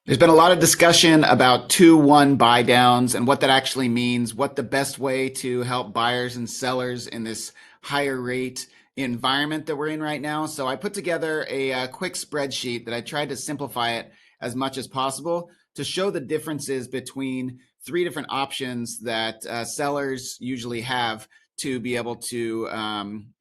There's been a lot of discussion about 2-1 buy downs and what that actually means, what the best way to help buyers and sellers in this higher rate environment that we're in right now. So I put together a quick spreadsheet that I tried to simplify it as much as possible to show the differences between three different options that sellers usually have to be able to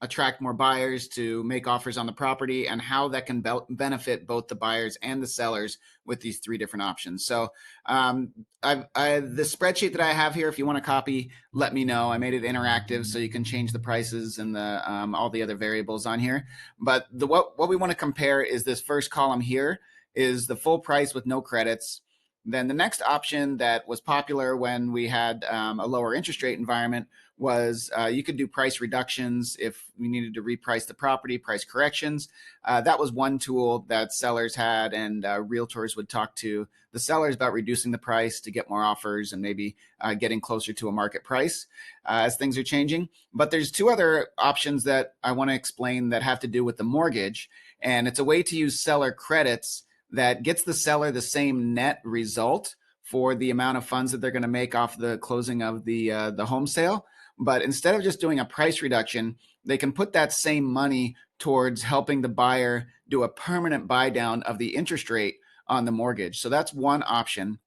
attract more buyers, to make offers on the property, and how that can benefit both the buyers and the sellers with these three different options. So the spreadsheet that I have here, if you want a copy, let me know. I made it interactive so you can change the prices and the all the other variables on here. But what we want to compare is this first column here is the full price with no credits. Then the next option that was popular when we had a lower interest rate environment was you could do price reductions if we needed to reprice the property, price corrections. That was one tool that sellers had, and realtors would talk to the sellers about reducing the price to get more offers and maybe getting closer to a market price as things are changing. But there's two other options that I want to explain that have to do with the mortgage, and it's a way to use seller credits that gets the seller the same net result for the amount of funds that they're going to make off the closing of the home sale. But instead of just doing a price reduction, they can put that same money towards helping the buyer do a permanent buy down of the interest rate on the mortgage. So that's one option.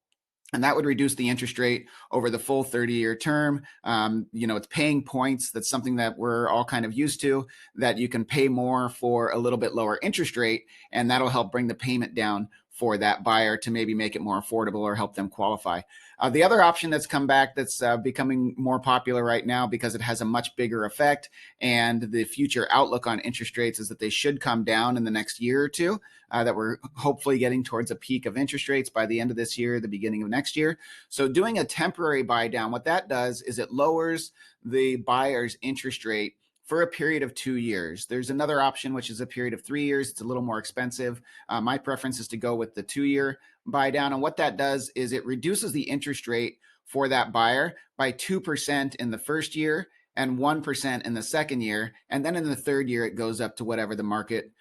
And that would reduce the interest rate over the full 30-year term. It's paying points. That's something that we're all kind of used to, that you can pay more for a little bit lower interest rate, and that'll help bring the payment down for that buyer to maybe make it more affordable or help them qualify. The other option that's come back that's becoming more popular right now because it has a much bigger effect, and the future outlook on interest rates is that they should come down in the next year or two, that we're hopefully getting towards a peak of interest rates by the end of this year, the beginning of next year. So doing a temporary buy down, what that does is it lowers the buyer's interest rate for a period of 2 years. There's another option, which is a period of 3 years. It's a little more expensive. My preference is to go with the 2-year buy down. And what that does is it reduces the interest rate for that buyer by 2% in the first year and 1% in the second year. And then in the third year, it goes up to whatever the market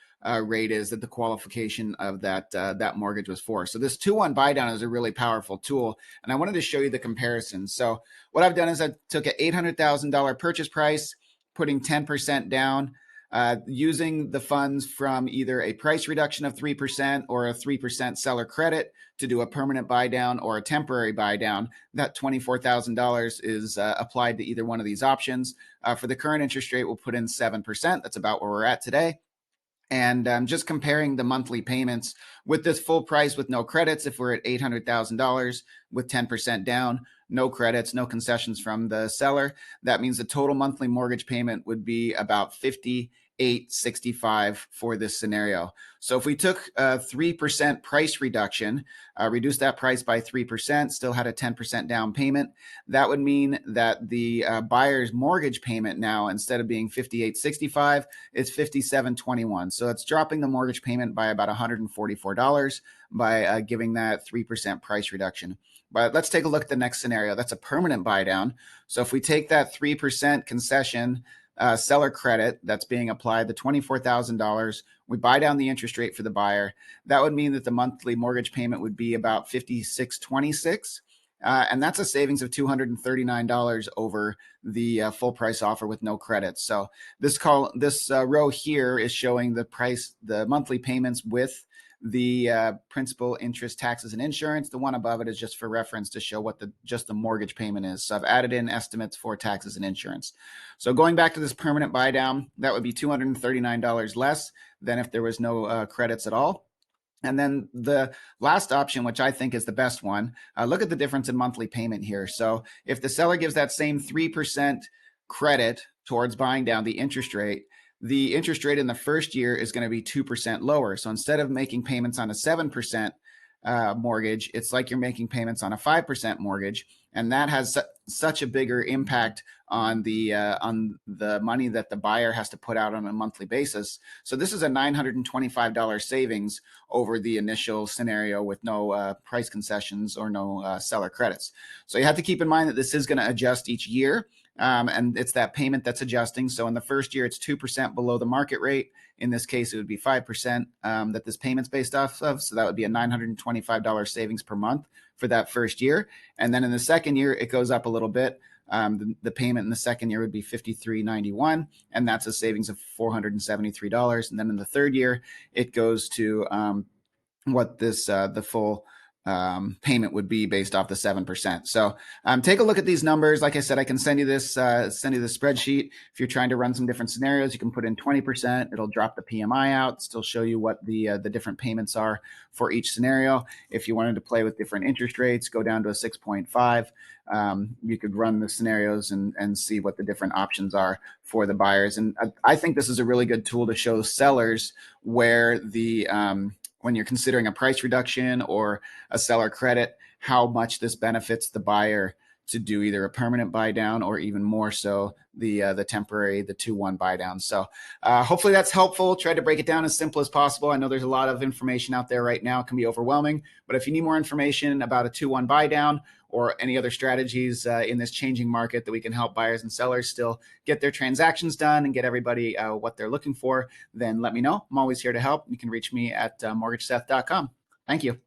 rate is that the qualification of that mortgage was for. So this 2-1 buy down is a really powerful tool, and I wanted to show you the comparison. So what I've done is I took an $800,000 purchase price, putting 10% down, using the funds from either a price reduction of 3% or a 3% seller credit to do a permanent buy down or a temporary buy down. That $24,000 is applied to either one of these options. For the current interest rate, we'll put in 7%. That's about where we're at today. And just comparing the monthly payments with this full price with no credits, if we're at $800,000 with 10% down, no credits, no concessions from the seller, that means the total monthly mortgage payment would be about $5,865 for this scenario. So if we took a 3% price reduction, reduced that price by 3%, still had a 10% down payment, that would mean that the buyer's mortgage payment now, instead of being $5,865, it's $5,721. So it's dropping the mortgage payment by about $144 by giving that 3% price reduction. But let's take a look at the next scenario. That's a permanent buy down. So if we take that 3% concession seller credit that's being applied, the $24,000, we buy down the interest rate for the buyer. That would mean that the monthly mortgage payment would be about $5,626. And that's a savings of $239 over the full price offer with no credits. So this row here is showing the monthly payments with the principal, interest, taxes, and insurance. The one above it is just for reference to show what just the mortgage payment is. So I've added in estimates for taxes and insurance. So going back to this permanent buy down, that would be $239 less than if there was no credits at all. And then the last option, which I think is the best one, look at the difference in monthly payment here. So if the seller gives that same 3% credit towards buying down the interest rate in the first year is going to be 2% lower. So instead of making payments on a 7% mortgage, it's like you're making payments on a 5% mortgage. And that has such a bigger impact on the money that the buyer has to put out on a monthly basis. So this is a $925 savings over the initial scenario with no price concessions or no seller credits. So you have to keep in mind that this is going to adjust each year. and it's that payment that's adjusting. So in the first year, it's 2% below the market rate. In this case, it would be 5% that this payment's based off of. So that would be a $925 savings per month for that first year. And then in the second year, it goes up a little bit. The payment in the second year would be $53.91, and that's a savings of $473. And then in the third year, it goes to what this the full payment would be based off the 7%. So take a look at these numbers. Like I said, I can send you this spreadsheet. If you're trying to run some different scenarios, you can put in 20%. It'll drop the PMI out, still show you what the different payments are for each scenario. If you wanted to play with different interest rates, go down to a 6.5. You could run the scenarios and see what the different options are for the buyers. And I think this is a really good tool to show sellers where when you're considering a price reduction or a seller credit, how much this benefits the buyer to do either a permanent buy down or even more so the temporary, the 2-1 buy down. So hopefully that's helpful. Try to break it down as simple as possible. I know there's a lot of information out there right now. It can be overwhelming, but if you need more information about a 2-1 buy down or any other strategies in this changing market that we can help buyers and sellers still get their transactions done and get everybody what they're looking for, then let me know. I'm always here to help. You can reach me at mortgageseth.com. Thank you.